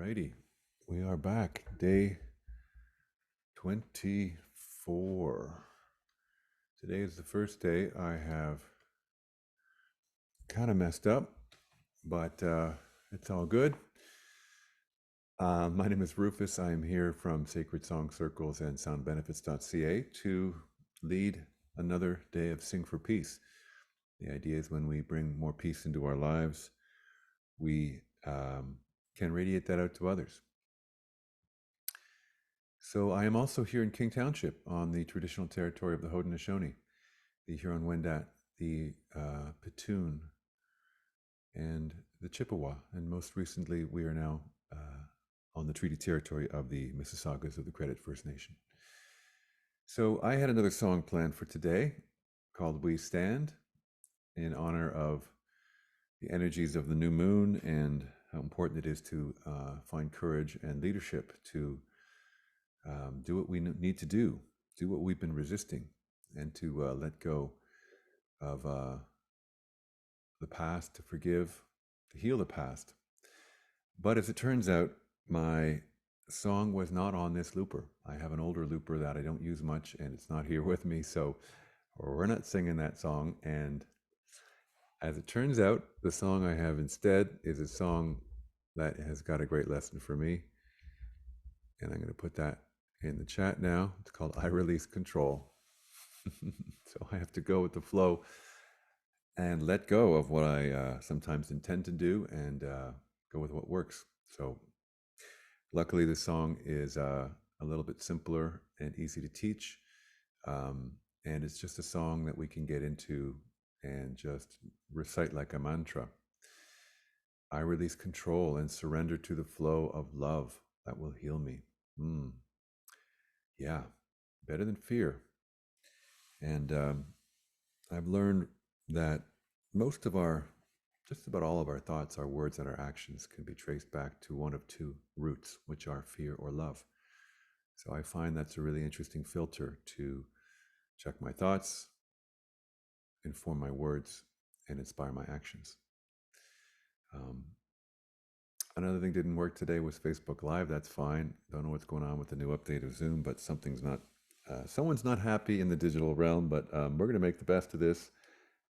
Alrighty, we are back. Day 24. Today is the first day I have kind of messed up, but it's all good. My name is Rufus. I am here from Sacred Song Circles and soundbenefits.ca to lead another day of Sing for Peace. The idea is when we bring more peace into our lives, we can radiate that out to others. So I am also here in King Township on the traditional territory of the Haudenosaunee, the Huron-Wendat, the Petun, and the Chippewa. And most recently, we are now on the treaty territory of the Mississaugas of the Credit First Nation. So I had another song planned for today called We Stand, in honor of the energies of the new moon and how important it is to find courage and leadership to do what we need to do what we've been resisting, and to let go of the past, to forgive, to heal the past. But as it turns out, my song was not on this looper. I have an older looper that I don't use much, and it's not here with me, so we're not singing that song. And as it turns out, the song I have instead is a song that has got a great lesson for me, and I'm going to put that in the chat now. It's called I Release Control. So I have to go with the flow and let go of what I sometimes intend to do, and go with what works. So luckily this song is a little bit simpler and easy to teach, and it's just a song that we can get into and just recite like a mantra. I release control and surrender to the flow of love that will heal me. Yeah, better than fear. And I've learned that most of just about all of our thoughts, our words, and our actions can be traced back to one of two roots, which are fear or love. So I find that's a really interesting filter to check my thoughts, inform my words, and inspire my actions. Another thing didn't work today was Facebook Live. That's fine. Don't know what's going on with the new update of Zoom, but someone's not happy in the digital realm, but we're going to make the best of this.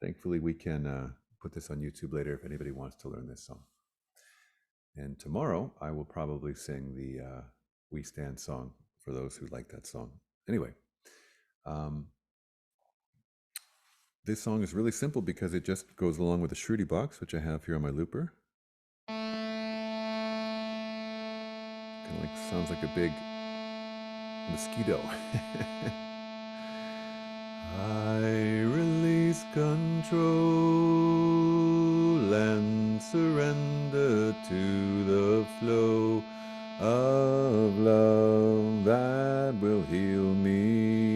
Thankfully, we can put this on YouTube later if anybody wants to learn this song. And tomorrow, I will probably sing the We Stand song for those who like that song. Anyway, this song is really simple because it just goes along with the Shruti box, which I have here on my looper. Kind of sounds like a big mosquito. I release control and surrender to the flow of love that will heal me.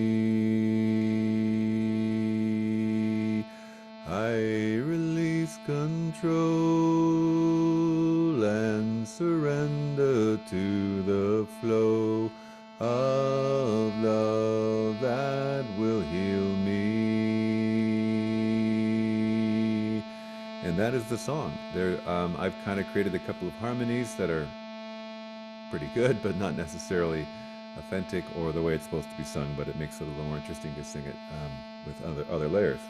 I release control and surrender to the flow of love that will heal me. And that is the song. I've kind of created a couple of harmonies that are pretty good, but not necessarily authentic or the way it's supposed to be sung, but it makes it a little more interesting to sing it with other layers.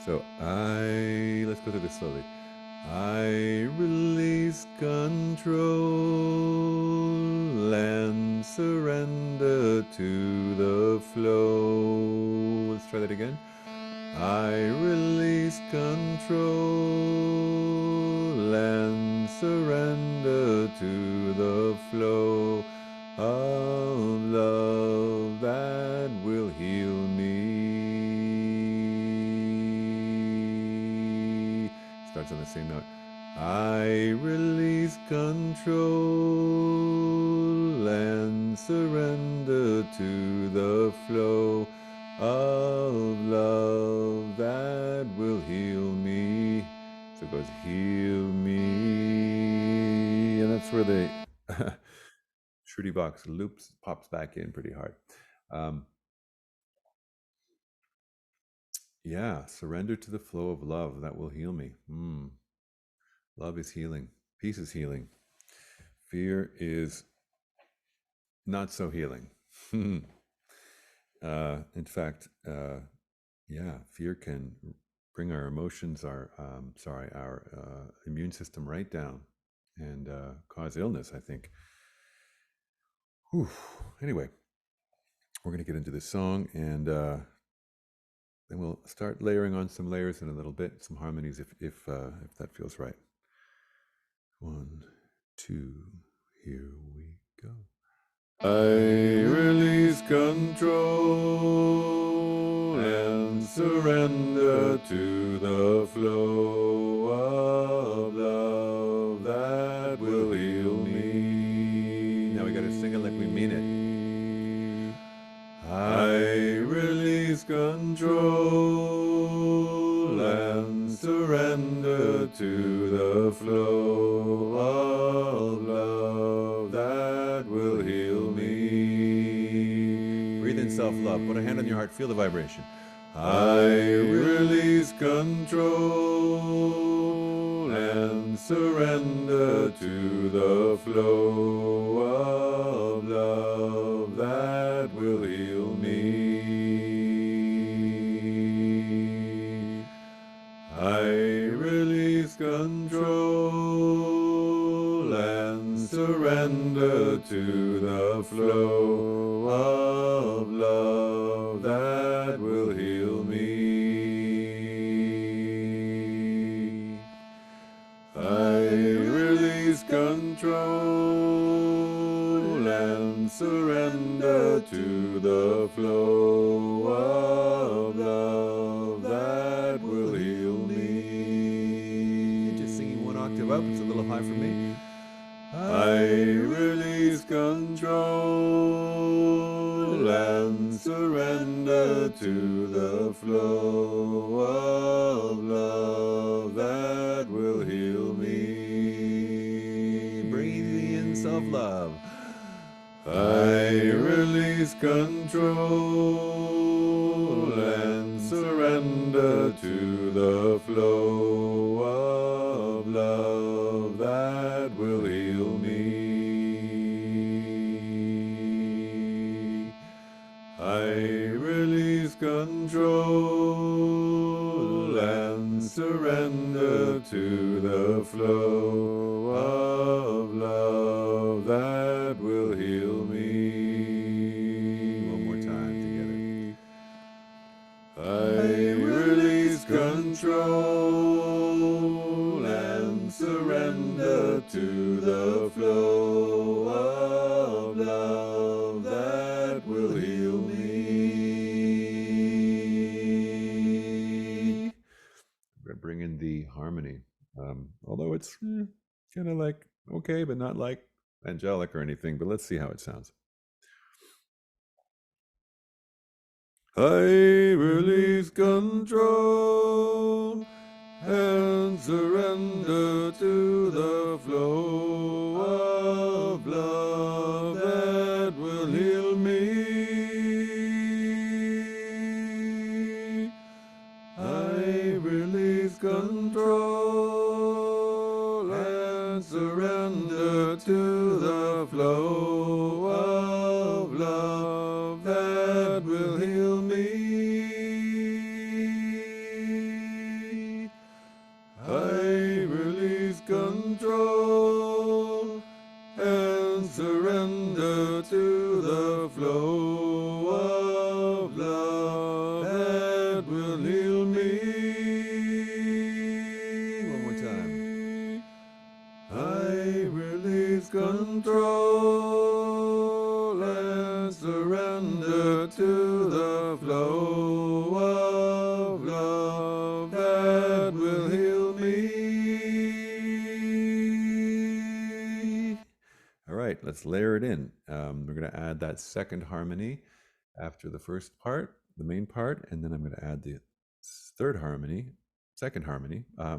So let's go through this slowly. I release control and surrender to the flow. Let's try that again. I release control and surrender to the flow of love that will heal me. Starts on the same note. I release control and surrender to the flow of love that will heal me. So it goes, heal me. And that's where the Shruti box pops back in pretty hard. Yeah, surrender to the flow of love that will heal me. Love is healing. Peace is healing. Fear is not so healing. In fact, yeah, fear can bring our emotions, our immune system right down and cause illness, I think. Whew. Anyway, we're going to get into this song and then we'll start layering on some layers in a little bit, some harmonies if that feels right. 1, 2, here we go. I release control and surrender to the flow of love that will heal me. Now we gotta sing it like we mean it. I release control and surrender to the flow of love that will heal me. Breathe in self-love. Put a hand on your heart. Feel the vibration. I release control and surrender to the flow of love that will heal me. I release control and surrender to the flow of love that will heal me. I release control and surrender to the flow of love that will heal me. Just singing one octave up, it's a little high for me. I release control and surrender to the flow of love that will heal me. Breathe in self-love. I release control and surrender to the flow of love that will heal me. I release control and surrender to the flow of love that will heal me. One more time together. I release control and surrender to the flow of love that will heal me. We're gonna bring in the harmony, although it's kind of like okay, but not like angelic or anything. But let's see how it sounds. I release control and surrender to the flow of love that will heal me. I release control and surrender to the flow of love that will heal me. I release control and surrender to the flow of love that will heal me. One more time. I release control and surrender to the flow of love that will heal me. All right, let's layer it in. We're going to add that second harmony after the first part, the main part, and then I'm going to add the second harmony,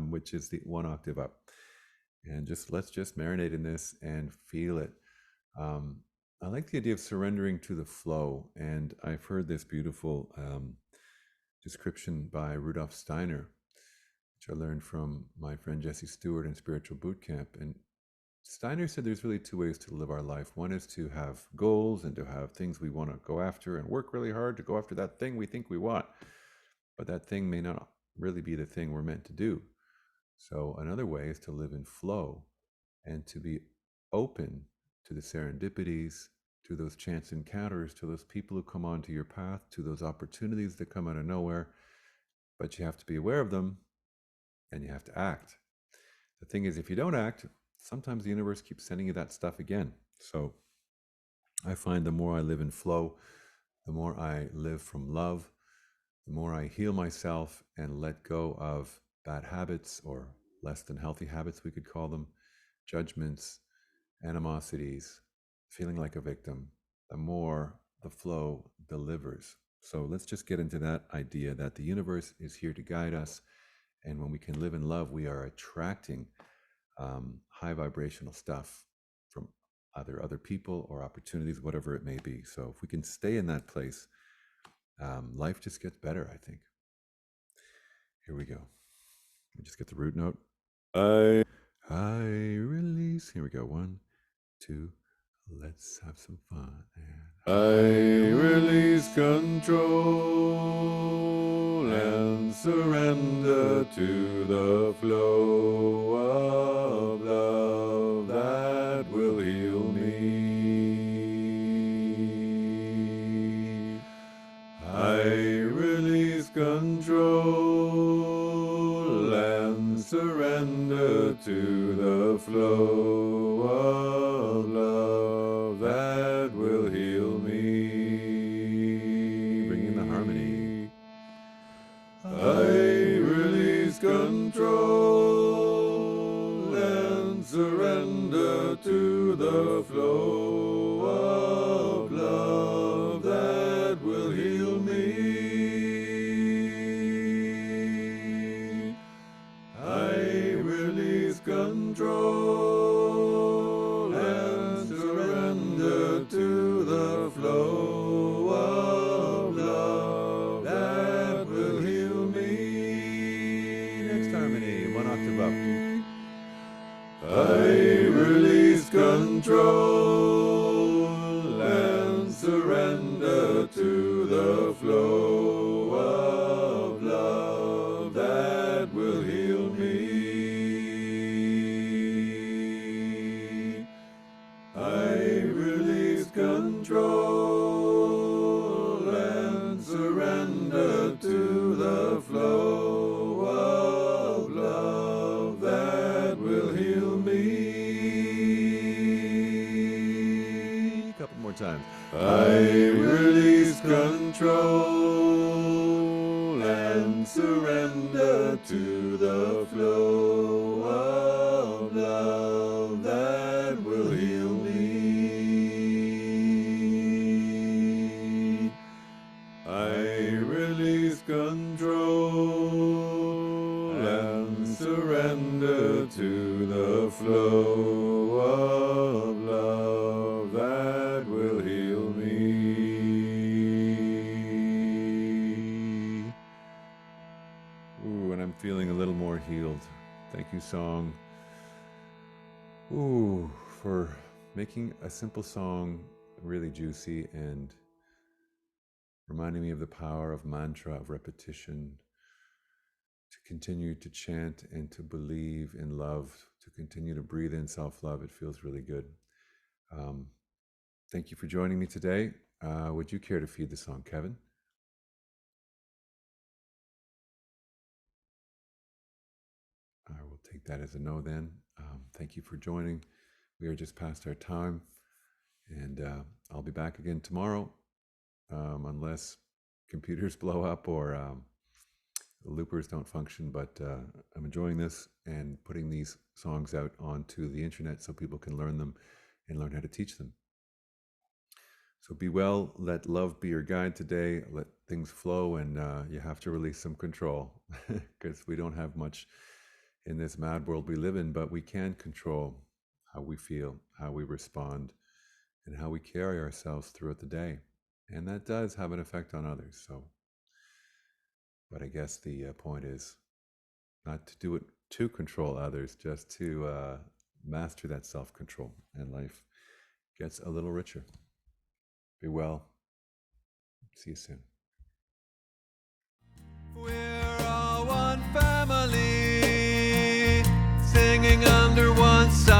which is the one octave up. And let's just marinate in this and feel it. I like the idea of surrendering to the flow, and I've heard this beautiful description by Rudolf Steiner, which I learned from my friend Jesse Stewart in Spiritual Boot Camp. And Steiner said there's really two ways to live our life. One is to have goals and to have things we want to go after and work really hard to go after that thing we think we want. But that thing may not really be the thing we're meant to do. So another way is to live in flow and to be open to the serendipities, to those chance encounters, to those people who come onto your path, to those opportunities that come out of nowhere. But you have to be aware of them and you have to act. The thing is, if you don't act, sometimes the universe keeps sending you that stuff again. So I find the more I live in flow, the more I live from love, the more I heal myself and let go of bad habits or less than healthy habits, we could call them, judgments, animosities, feeling like a victim, the more the flow delivers. So let's just get into that idea that the universe is here to guide us. And when we can live in love, we are attracting high vibrational stuff from either other people or opportunities, whatever it may be. So if we can stay in that place, life just gets better, I think. Here we go. Let me just get the root note. I release. Here we go. 1, 2. Let's have some fun. I release control and surrender to the flow of love that will heal me. I release control and surrender to the flow of love that will heal me. Bring in the harmony. I release control and surrender to the flow of love that will heal me. I release control and surrender to the flow of love that will heal me. Next harmony, 1 octave up. I release control and surrender to the flow of love that will heal me. I release control and surrender to the flow of love that will heal me. A couple more times. I release control and surrender to the flow of love that will heal me. I release control and surrender to the flow of love that will heal me. Ooh, and I'm feeling a little more healed. Thank you, song. Ooh, for making a simple song really juicy and reminding me of the power of mantra, of repetition, to continue to chant and to believe in love, to continue to breathe in self-love. It feels really good. Thank you for joining me today. Would you care to feed the song, Kevin? I will take that as a no then. Thank you for joining. We are just past our time, and I'll be back again tomorrow, unless computers blow up or the loopers don't function. But I'm enjoying this and putting these songs out onto the internet so people can learn them and learn how to teach them. So be well, let love be your guide today, let things flow, and you have to release some control because we don't have much in this mad world we live in, but we can control how we feel, how we respond, and how we carry ourselves throughout the day. And that does have an effect on others. So, but I guess the point is not to do it to control others, just to master that self-control, and life gets a little richer. Be well. See you soon. We're all one family, singing under one sun,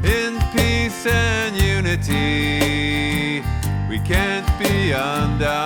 in peace and unity. We can't be undone.